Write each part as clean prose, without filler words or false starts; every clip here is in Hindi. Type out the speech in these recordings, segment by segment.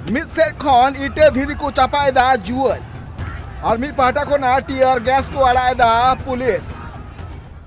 मिद सेद खन इटे धीरी को चापाएदा जुआन और मिद पाटा खना टियर गैस को आड़ाएदा पुलिस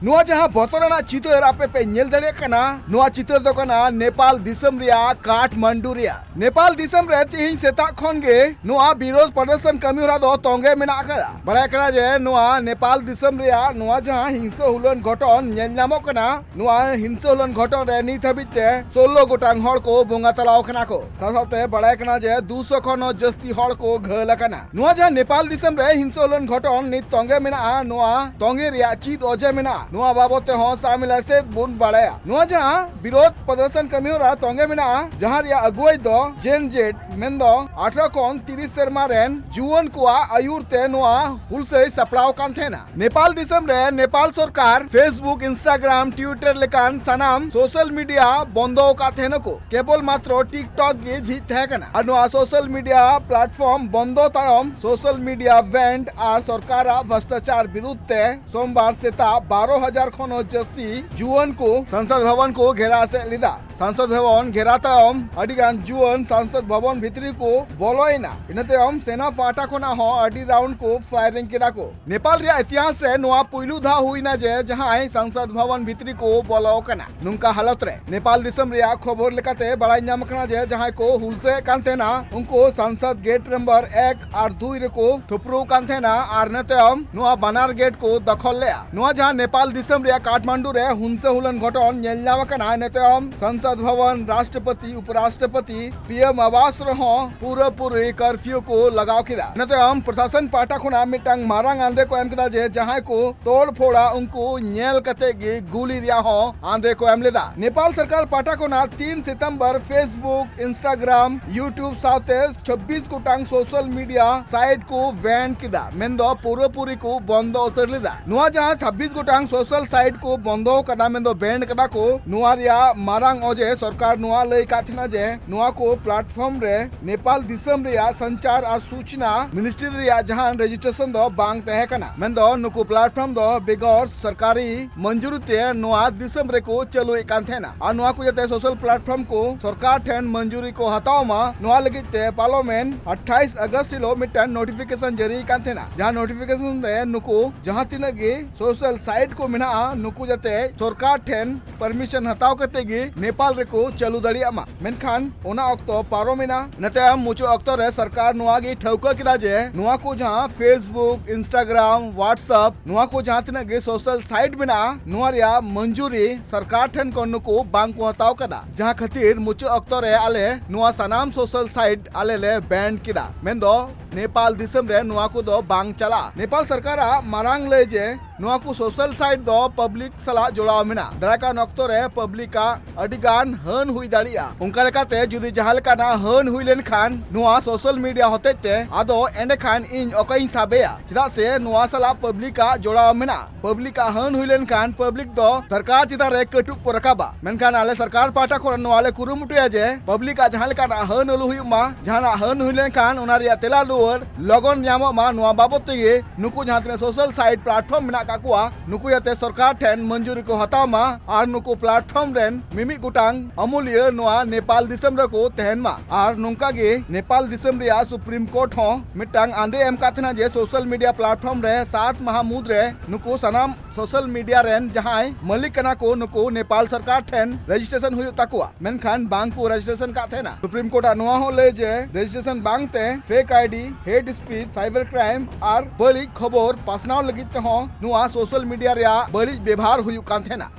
नुआ जहां बतरना चितर आपे पे नेल दड़े कना नुआ चितर दो कना नेपाल दिसम रिया काठमांडू रिया नेपाल दिसम रे तिहिं सेता खन गे नुआ विरोध प्रदर्शन कमी होरा दो तोंगे मेना कदा बड़ा कना जे नुआ नेपाल दिसम रिया नुआ जहां हिंसा हुलन घटन नेल नामो कना नुआ हिंसा हुलन घटन रे नित हबिते 16 गोटांग हड़ को बोंगा तलाव कना को साथाते बड़ा कना जे 200 खन जस्ती हड़ को घल कना नुआ जहां नेपाल दिसम रे हिंसा हुलन घटन नित तोंगे मेना नुआ तोंगे रिया चित ओजे मेना नुआ बाबते हो शामिल से बुन बाड़ाया नुआ जहां विरोध प्रदर्शन कमी होरा तोंगे मेना जहां रिया अगुवाई दो जेन जेट मेंदो 18 कोन 30 शर्मा रेन जुवन कुआ आयुरते नुआ हुलसे सपड़ाव कान थेना नेपाल दिसम रे नेपाल सरकार फेसबुक इंस्टाग्राम ट्विटर लेकान सनाम सोशल मीडिया बंदो का थेनको केवल मात्र टिकटॉक गे झी थेकना नुआ सोशल मीडिया प्लेटफॉर्म बंदो तायम सोशल मीडिया वेंट आ सरकार भ्रष्टाचार विरुद्ध सोमवार सेता 12,000 खन जस्ती जुवन को संसद भवन को घेरा से लिदा संसद भवन घेरा तायम अडिगान जुवन संसद भवन भितरी को बोलोइना इनतेम सेना पाटा कोना हो अडी राउंड को फायरिंग केदा को नेपाल रिया इतिहास से नुआ पुइलु धा हुइना जे जहां संसद भवन भितरी को बोलो कना नुंका हालत रे नेपाल दिसम रिया खबर लेकाते बड़ाई नाम कना जे जहां को हुलसे कांतेना उनको संसद गेट नंबर 1 और 2 रे को थुपरू कांतेना और नतेम नुआ बनार गेट को दखल ले नुआ जहां नेपाल दिसम रिया काठमांडू रे हुनसे हुलन घटन नेलनावा कना नतेम संसद भवन राष्ट्रपति उपराष्ट्रपति पीएम आवास रहो पूरे कर्फ्यू को लगाव किदा नतेम प्रशासन पाटा खुना मिटांग मारांग आंदे को एम किदा जे जहां को तोड़ फोड़ा उनको नेल कते गे गुली दिया हो आंदे को एम लेदा नेपाल सरकार पाटा खुना 3 सितंबर फेसबुक इंस्टाग्राम यूट्यूब साथे 26 गोटांग सोशल मीडिया साइट को बैन किदा मेंदो पूरी को बंद उतर लेदा नुआ जहां 26 गोटांग सोशल साइट को बंदो कदा मेंदो बैन कदा को नुआ रिया मारांग ओजे सरकार नुआ लई काथिना जे नुआ को प्लेटफॉर्म रे नेपाल दिसम रिया संचार और सूचना मिनिस्ट्री रिया जहां रजिस्ट्रेशन दो बांग तहे कना मेंदो नुको प्लेटफॉर्म दो बेगर सरकारी मंजूरी ते नुआ दिसम रे को चलो एकांथेना और नुआ को जते सोशल प्लेटफॉर्म को सरकार ठेन मंजूरी को हताव मा नुआ लगिते पार्लियामेंट 28 अगस्त लो मिटन नोटिफिकेशन जारी कांथेना जहां नोटिफिकेशन रे नुको जहां तिना गे सोशल साइट को मिना नुको जते सरकार ठेन परमिशन हताव कते गे नेपाल रे को चलू दड़िया मा मेनखान ओना ऑक्टो पारोमिना नते मुचो ऑक्टो रे सरकार नुआ गे ठौका किदा जे नुआ को जहां फेसबुक इंस्टाग्राम व्हाट्सएप नुआ को जहां तिना गे सोशल साइट बिना नुआ रिया मंजूरी सरकार ठन को नुको बांग को हताव कदा जहां खातिर मुचो ऑक्टो रे आले नुआ सनाम सोशल साइट आले ले बैन किदा मेंदो नेपाल दिसम रे नुआ को दो बांग चला नेपाल सरकार मारांग ले जे नुआ को सोशल साइट दो पब्लिक सला जोड़ाव मिना दराका नक्तो रे पब्लिका अडिगान हन हुई दाड़िया उनका लेकाते जुदी जहां लेका ना हन हुई लेन खान नुआ सोशल मीडिया होते ते आदो एंडे खान इन ओकई साबेया चिदा से नुआ सला पब्लिका जोड़ाव मिना पब्लिका हन हुई लेन खान पब्लिक दो सरकार चिदा रे कटुक को रकाबा मेनखान आले सरकार पाटा को नुआ ले कुरुमुटुया जे पब्लिका जहां लेका ना हन ओलु हुई मा जहां हन हुई लेन खान उना रिया तेला लुवर लगन न्यामो मा नुआ बाबत ते नुकु जहां तिने सोशल साइट प्लेटफॉर्म मिना काकुआ नुकु याते सरकार ठेन मंजूरी को हताव मा और नुकु प्लेटफॉर्म रेन मिमी गुटांग अमूल्य नुआ नेपाल दिसम रे को तहन मा और नुंका गे नेपाल दिसम रिया सुप्रीम कोर्ट हो मिटांग आंदे एम काथना जे सोशल मीडिया प्लेटफॉर्म रे 7 माह मुद रे नुकु सनाम सोशल मीडिया रेन जहां मालिक कना को नुकु नेपाल सरकार ठेन रजिस्ट्रेशन हुई ताकुआ मेनखान बांग को रजिस्ट्रेशन का थेना सुप्रीम कोर्ट नुआ हो ले जे रजिस्ट्रेशन बांग ते fake ID hate speech cyber crime और बड़ी खबर पासनाव लगित हो नुआ सोशल मीडिया रे बड़ी व्यवहार हुई कान थेना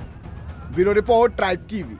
ब्यूरो रिपोर्ट ट्राइब टीवी।